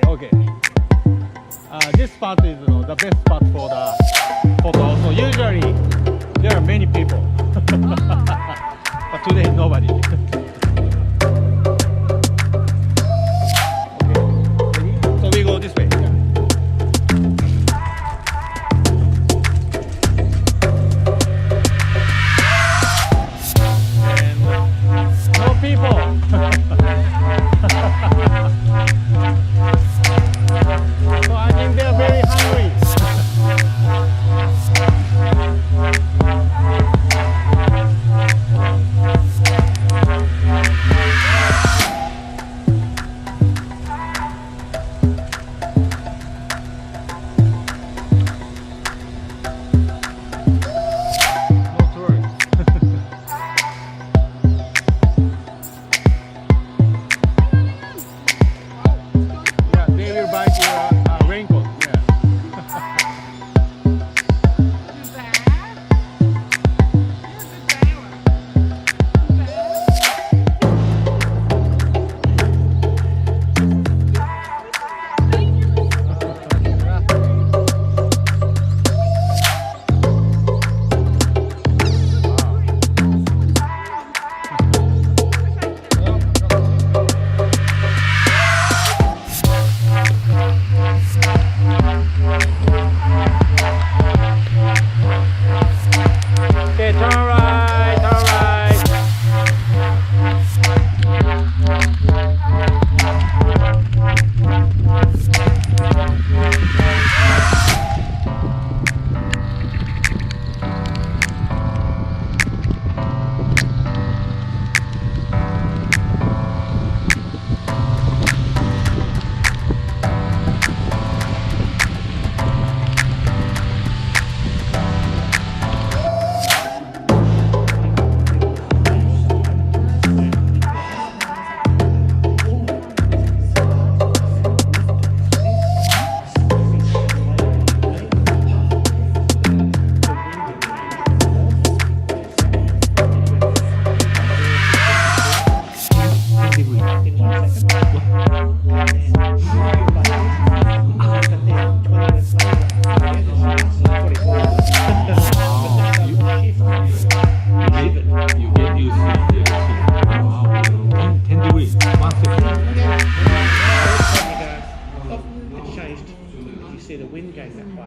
nobody. Okay. This spot is the best spot for the photo. So usually there are many people, but today nobody. Okay. Ready? So we go this way. And no people. So I think they're very hungry. No tourists. Yeah, they will buy your raincoat. Yeah. Okay, turn right, turn right. You get used to it. 10 degrees. 1 second. It changed. You see the wind going that way.